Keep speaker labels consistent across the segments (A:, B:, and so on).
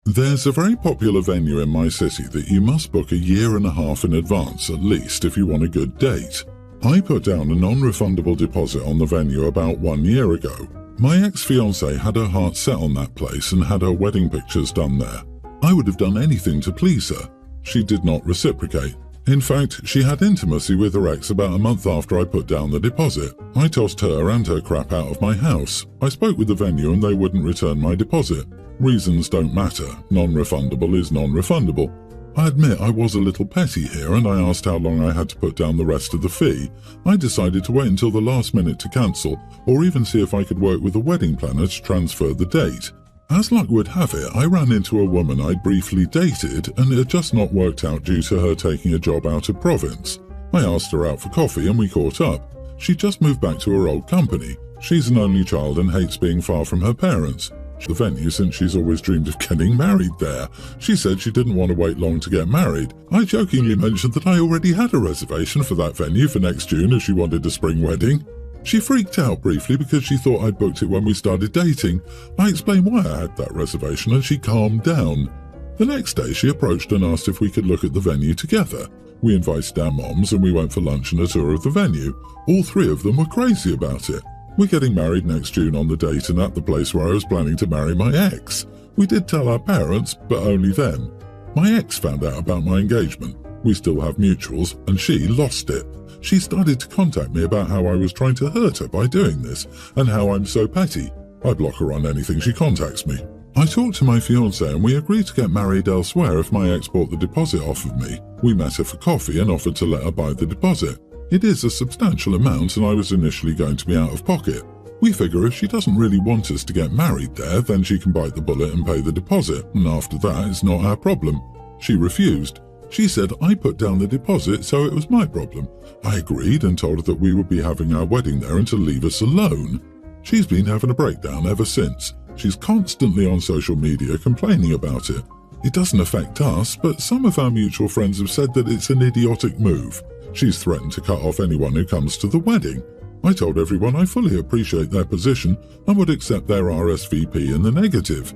A: There's a very popular venue in my city that you must book a year and a half in advance at least if you want a good date. I put down a non-refundable deposit on the venue about 1 year ago. My ex-fiancée had her heart set on that place and had her wedding pictures done there. I would have done anything to please her. She did not reciprocate. In fact, she had intimacy with her ex about a month after I put down the deposit. I tossed her and her crap out of my house. I spoke with the venue and they wouldn't return my deposit. Reasons don't matter. Non-refundable is non-refundable. I admit I was a little petty here and I asked how long I had to put down the rest of the fee. I decided to wait until the last minute to cancel, or even see if I could work with a wedding planner to transfer the date. As luck would have it, I ran into a woman I'd briefly dated and it had just not worked out due to her taking a job out of province. I asked her out for coffee and we caught up. She'd just moved back to her old company. She's an only child and hates being far from her parents. The venue since she's always dreamed of getting married there. She said she didn't want to wait long to get married. I jokingly mentioned that I already had a reservation for that venue for next June as she wanted a spring wedding. She freaked out briefly because she thought I'd booked it when we started dating. I explained why I had that reservation and she calmed down. The next day she approached and asked if we could look at the venue together. We invited our moms and we went for lunch and a tour of the venue. All three of them were crazy about it. We're getting married next June on the date and at the place where I was planning to marry my ex. We did tell our parents, but only them. My ex found out about my engagement. We still have mutuals, and she lost it. She started to contact me about how I was trying to hurt her by doing this, and how I'm so petty. I block her on anything she contacts me. I talked to my fiancée and we agreed to get married elsewhere if my ex bought the deposit off of me. We met her for coffee and offered to let her buy the deposit. It is a substantial amount and I was initially going to be out of pocket. We figure if she doesn't really want us to get married there, then she can bite the bullet and pay the deposit, and after that it's not our problem. She refused. She said I put down the deposit, so it was my problem. I agreed and told her that we would be having our wedding there and to leave us alone. She's been having a breakdown ever since. She's constantly on social media complaining about it. It doesn't affect us, but some of our mutual friends have said that it's an idiotic move. She's threatened to cut off anyone who comes to the wedding. I told everyone I fully appreciate their position and would accept their RSVP in the negative.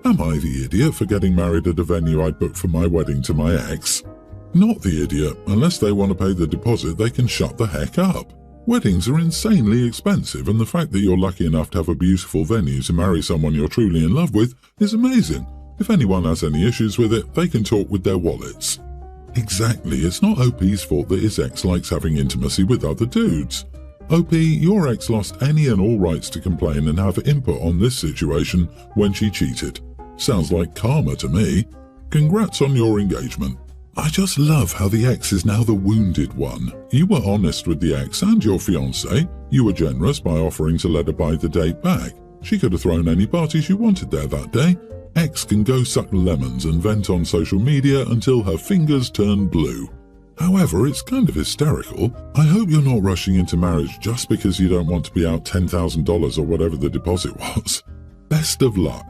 A: Am I the idiot for getting married at a venue I'd booked for my wedding to my ex? Not the idiot. Unless they want to pay the deposit, they can shut the heck up. Weddings are insanely expensive, and the fact that you're lucky enough to have a beautiful venue to marry someone you're truly in love with is amazing. If anyone has any issues with it, they can talk with their wallets. Exactly, it's not OP's fault that his ex likes having intimacy with other dudes. OP, your ex lost any and all rights to complain and have input on this situation when she cheated. Sounds like karma to me. Congrats on your engagement. I just love how the ex is now the wounded one. You were honest with the ex and your fiancé. You were generous by offering to let her buy the date back. She could have thrown any party she wanted there that day. Ex can go suck lemons and vent on social media until her fingers turn blue. However, it's kind of hysterical. I hope you're not rushing into marriage just because you don't want to be out $10,000 or whatever the deposit was. Best of luck.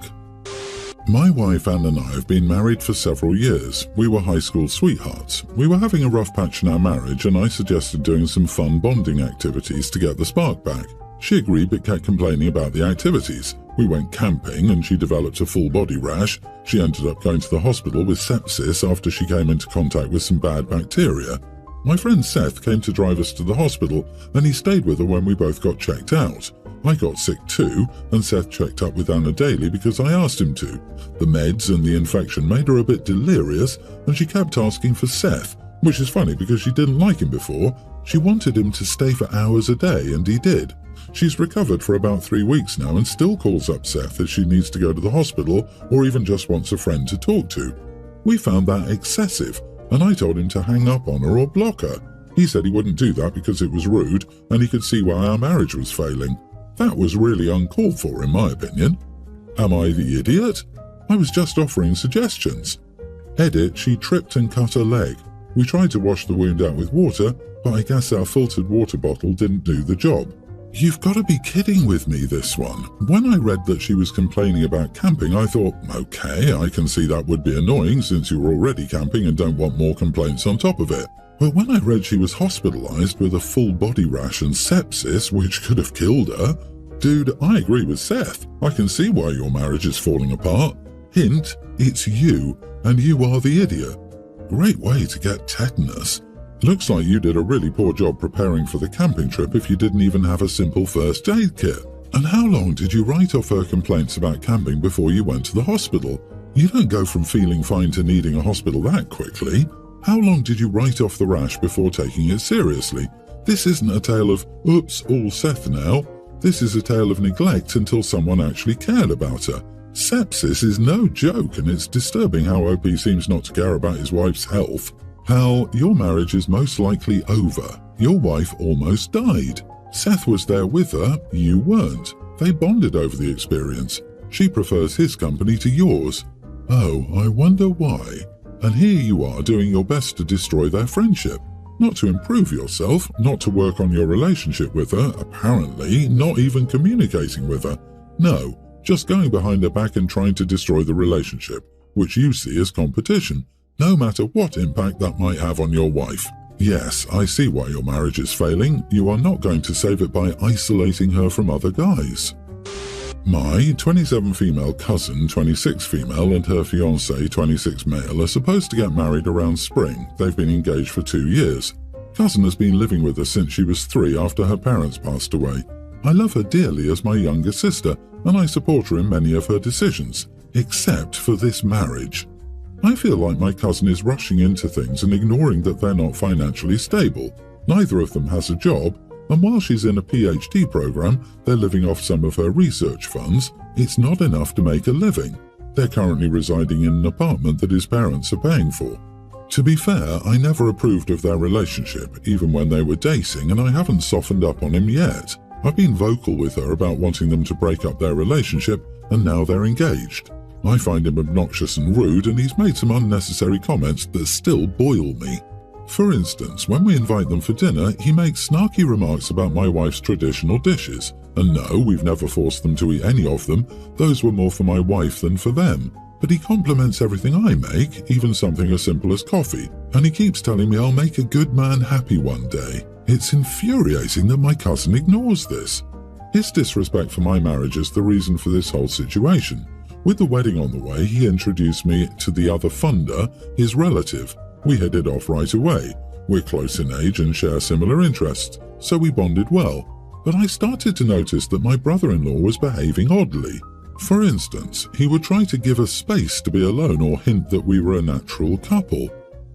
A: My wife Anne and I have been married for several years. We were high school sweethearts. We were having a rough patch in our marriage and I suggested doing some fun bonding activities to get the spark back. She agreed but kept complaining about the activities. We went camping and she developed a full body rash. She ended up going to the hospital with sepsis after she came into contact with some bad bacteria. My friend Seth came to drive us to the hospital and he stayed with her when we both got checked out. I got sick too, and Seth checked up with Anna daily because I asked him to. The meds and the infection made her a bit delirious and she kept asking for Seth, which is funny because she didn't like him before. She wanted him to stay for hours a day and he did. She's recovered for about 3 weeks now and still calls up Seth if she needs to go to the hospital or even just wants a friend to talk to. We found that excessive and I told him to hang up on her or block her. He said he wouldn't do that because it was rude and he could see why our marriage was failing. That was really uncalled for in my opinion. Am I the idiot? I was just offering suggestions. Edit, she tripped and cut her leg. We tried to wash the wound out with water, but I guess our filtered water bottle didn't do the job. You've got to be kidding with me, this one. When I read that she was complaining about camping, I thought, okay, I can see that would be annoying since you were already camping and don't want more complaints on top of it. But when I read she was hospitalized with a full body rash and sepsis, which could have killed her, dude, I agree with Seth. I can see why your marriage is falling apart. Hint, it's you, and you are the idiot. Great way to get tetanus. Looks like you did a really poor job preparing for the camping trip if you didn't even have a simple first aid kit. And how long did you write off her complaints about camping before you went to the hospital? You don't go from feeling fine to needing a hospital that quickly. How long did you write off the rash before taking it seriously? This isn't a tale of, oops, all Seth now. This is a tale of neglect until someone actually cared about her. Sepsis is no joke, and it's disturbing how OP seems not to care about his wife's health. Hal, your marriage is most likely over. Your wife almost died. Seth was there with her, you weren't. They bonded over the experience. She prefers his company to yours. Oh, I wonder why. And here you are doing your best to destroy their friendship. Not to improve yourself, not to work on your relationship with her, apparently, not even communicating with her. No, just going behind her back and trying to destroy the relationship, which you see as competition, no matter what impact that might have on your wife. Yes, I see why your marriage is failing. You are not going to save it by isolating her from other guys. My 27 female cousin, 26 female, and her fiancé, 26 male, are supposed to get married around spring. They've been engaged for 2 years. Cousin has been living with us since she was 3 after her parents passed away. I love her dearly as my younger sister, and I support her in many of her decisions, except for this marriage. I feel like my cousin is rushing into things and ignoring that they're not financially stable. Neither of them has a job, and while she's in a PhD program, they're living off some of her research funds. It's not enough to make a living. They're currently residing in an apartment that his parents are paying for. To be fair, I never approved of their relationship, even when they were dating, and I haven't softened up on him yet. I've been vocal with her about wanting them to break up their relationship, and now they're engaged. I find him obnoxious and rude, and he's made some unnecessary comments that still boil me. For instance, when we invite them for dinner, he makes snarky remarks about my wife's traditional dishes. And no, we've never forced them to eat any of them. Those were more for my wife than for them. But he compliments everything I make, even something as simple as coffee. And he keeps telling me I'll make a good man happy one day. It's infuriating that my cousin ignores this. His disrespect for my marriage is the reason for this whole situation. With the wedding on the way, he introduced me to the other funder, his relative. We hit it off right away. We're close in age and share similar interests, so we bonded well. But I started to notice that my brother-in-law was behaving oddly. For instance, he would try to give us space to be alone or hint that we were a natural couple.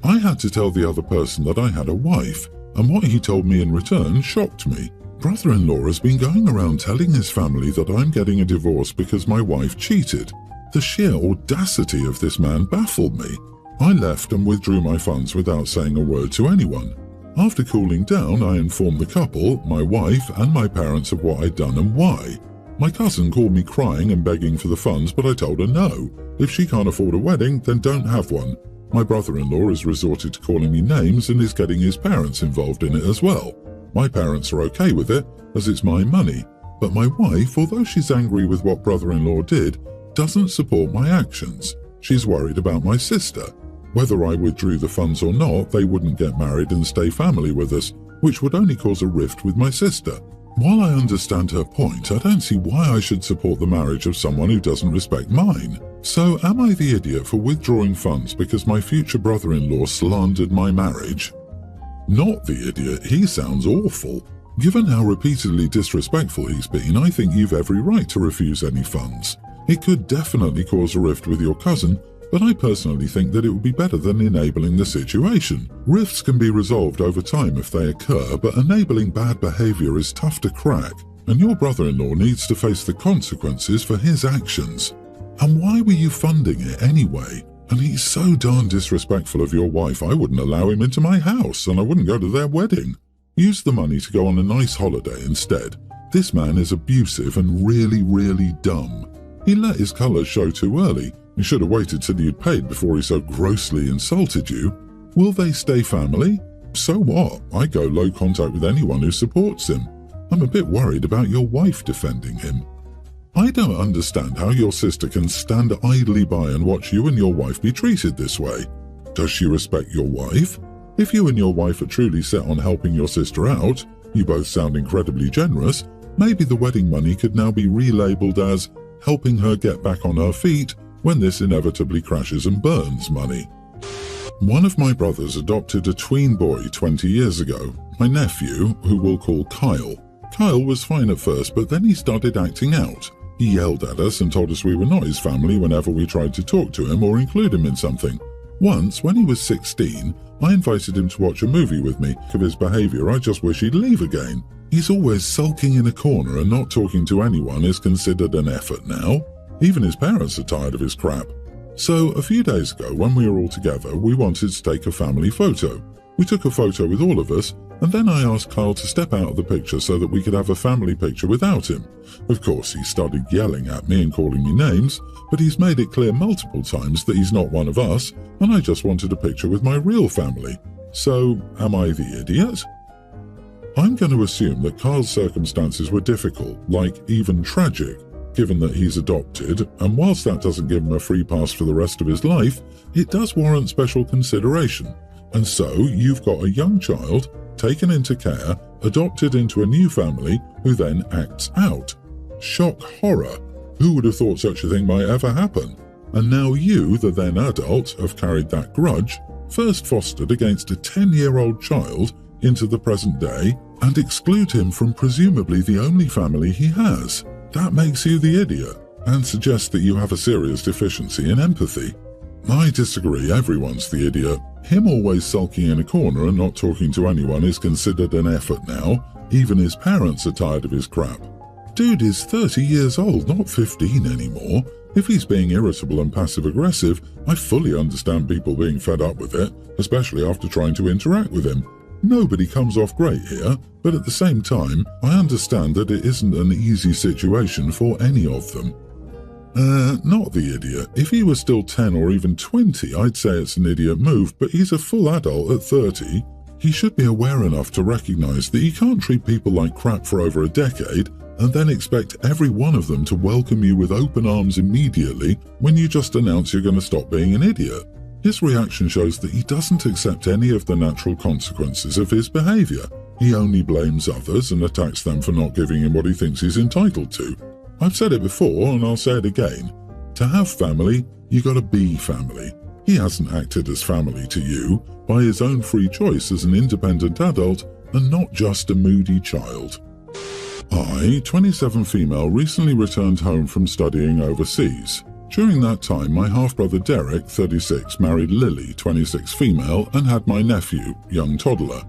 A: I had to tell the other person that I had a wife, and what he told me in return shocked me. Brother-in-law has been going around telling his family that I'm getting a divorce because my wife cheated. The sheer audacity of this man baffled me. I left and withdrew my funds without saying a word to anyone. After cooling down, I informed the couple, my wife, and my parents of what I'd done and why. My cousin called me crying and begging for the funds, but I told her no. If she can't afford a wedding, then don't have one. My brother-in-law has resorted to calling me names and is getting his parents involved in it as well. My parents are okay with it, as it's my money. But my wife, although she's angry with what brother-in-law did, doesn't support my actions. She's worried about my sister. Whether I withdrew the funds or not, they wouldn't get married and stay family with us, which would only cause a rift with my sister. While I understand her point, I don't see why I should support the marriage of someone who doesn't respect mine. So am I the idiot for withdrawing funds because my future brother-in-law slandered my marriage? Not the idiot, he sounds awful. Given how repeatedly disrespectful he's been, I think you've every right to refuse any funds. It could definitely cause a rift with your cousin, but I personally think that it would be better than enabling the situation. Rifts can be resolved over time if they occur, but enabling bad behavior is tough to crack, and your brother-in-law needs to face the consequences for his actions. And why were you funding it anyway? And he's so darn disrespectful of your wife, I wouldn't allow him into my house, and I wouldn't go to their wedding. Use the money to go on a nice holiday instead. This man is abusive and really, really dumb. He let his colours show too early. He should have waited till you'd paid before he so grossly insulted you. Will they stay family? So what? I go low contact with anyone who supports him. I'm a bit worried about your wife defending him. I don't understand how your sister can stand idly by and watch you and your wife be treated this way. Does she respect your wife? If you and your wife are truly set on helping your sister out, you both sound incredibly generous, maybe the wedding money could now be relabeled as helping her get back on her feet when this inevitably crashes and burns money. One of my brothers adopted a tween boy 20 years ago, my nephew, who we'll call Kyle. Kyle was fine at first, but then he started acting out. He yelled at us and told us we were not his family whenever we tried to talk to him or include him in something. Once, when he was 16, I invited him to watch a movie with me. Of his behaviour, I just wish he'd leave again. He's always sulking in a corner and not talking to anyone is considered an effort now. Even his parents are tired of his crap. So, a few days ago, when we were all together, we wanted to take a family photo. We took a photo with all of us, and then I asked Kyle to step out of the picture so that we could have a family picture without him. Of course, he started yelling at me and calling me names, but he's made it clear multiple times that he's not one of us, and I just wanted a picture with my real family. So, am I the idiot? I'm going to assume that Kyle's circumstances were difficult, like even tragic, given that he's adopted, and whilst that doesn't give him a free pass for the rest of his life, it does warrant special consideration. And so, you've got a young child, taken into care, adopted into a new family, who then acts out. Shock horror. Who would have thought such a thing might ever happen? And now you, the then adult, have carried that grudge, first fostered against a 10-year-old child, into the present day, and exclude him from presumably the only family he has. That makes you the idiot, and suggests that you have a serious deficiency in empathy. I disagree, everyone's the idiot. Him always sulking in a corner and not talking to anyone is considered an effort now. Even his parents are tired of his crap. Dude is 30 years old, not 15 anymore. If he's being irritable and passive-aggressive, I fully understand people being fed up with it, especially after trying to interact with him. Nobody comes off great here, but at the same time, I understand that it isn't an easy situation for any of them. Not the idiot. If he was still 10 or even 20, I'd say it's an idiot move, but he's a full adult at 30. He should be aware enough to recognise that you can't treat people like crap for over a decade and then expect every one of them to welcome you with open arms immediately when you just announce you're going to stop being an idiot. His reaction shows that he doesn't accept any of the natural consequences of his behaviour. He only blames others and attacks them for not giving him what he thinks he's entitled to. I've said it before and I'll say it again. To have family, you gotta be family. He hasn't acted as family to you by his own free choice as an independent adult and not just a moody child. I, 27 female, recently returned home from studying overseas. During that time, my half-brother Derek, 36, married Lily, 26 female, and had my nephew, young toddler.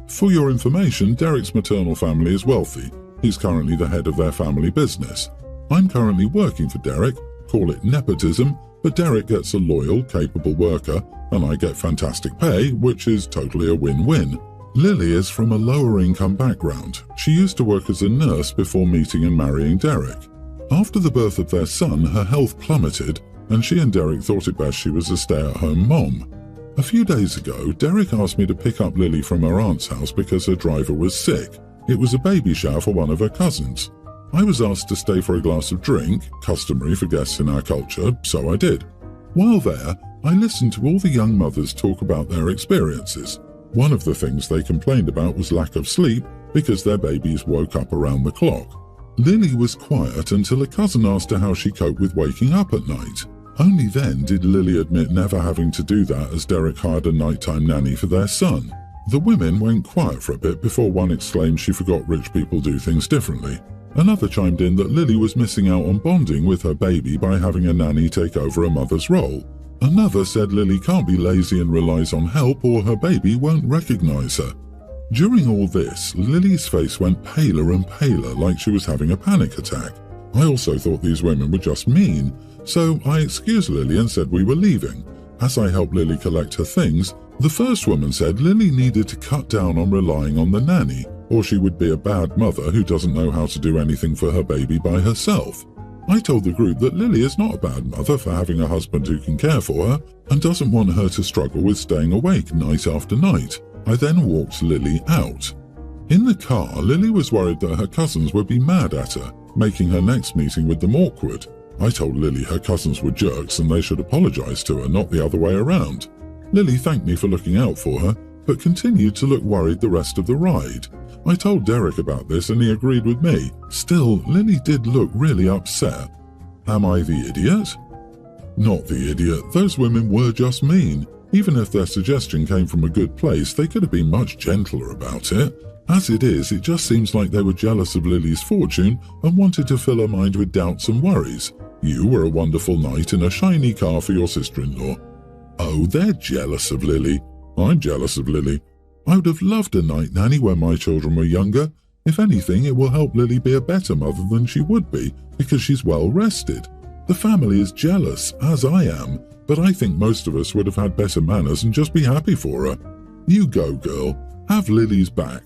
A: For your information, Derek's maternal family is wealthy. He's currently the head of their family business. I'm currently working for Derek, call it nepotism, but Derek gets a loyal, capable worker, and I get fantastic pay, which is totally a win-win. Lily is from a lower-income background. She used to work as a nurse before meeting and marrying Derek. After the birth of their son, her health plummeted, and she and Derek thought it best she was a stay-at-home mom. A few days ago, Derek asked me to pick up Lily from her aunt's house because her driver was sick. It was a baby shower for one of her cousins. I was asked to stay for a glass of drink, customary for guests in our culture, so I did. While there, I listened to all the young mothers talk about their experiences. One of the things they complained about was lack of sleep because their babies woke up around the clock. Lily was quiet until a cousin asked her how she coped with waking up at night. Only then did Lily admit never having to do that as Derek hired a nighttime nanny for their son. The women went quiet for a bit before one exclaimed she forgot rich people do things differently. Another chimed in that Lily was missing out on bonding with her baby by having a nanny take over a mother's role. Another said Lily can't be lazy and relies on help or her baby won't recognise her. During all this, Lily's face went paler and paler like she was having a panic attack. I also thought these women were just mean, so I excused Lily and said we were leaving. As I helped Lily collect her things, the first woman said Lily needed to cut down on relying on the nanny, or she would be a bad mother who doesn't know how to do anything for her baby by herself. I told the group that Lily is not a bad mother for having a husband who can care for her and doesn't want her to struggle with staying awake night after night. I then walked Lily out. In the car, Lily was worried that her cousins would be mad at her, making her next meeting with them awkward. I told Lily her cousins were jerks and they should apologise to her, not the other way around. Lily thanked me for looking out for her, but continued to look worried the rest of the ride. I told Derek about this and he agreed with me. Still, Lily did look really upset. Am I the idiot? Not the idiot, those women were just mean. Even if their suggestion came from a good place, they could have been much gentler about it. As it is, it just seems like they were jealous of Lily's fortune and wanted to fill her mind with doubts and worries. You were a wonderful knight in a shiny car for your sister-in-law. Oh, they're jealous of Lily. I'm jealous of Lily. I would have loved a night nanny when my children were younger. If anything, it will help Lily be a better mother than she would be, because she's well rested. The family is jealous, as I am, but I think most of us would have had better manners and just be happy for her. You go, girl. Have Lily's back.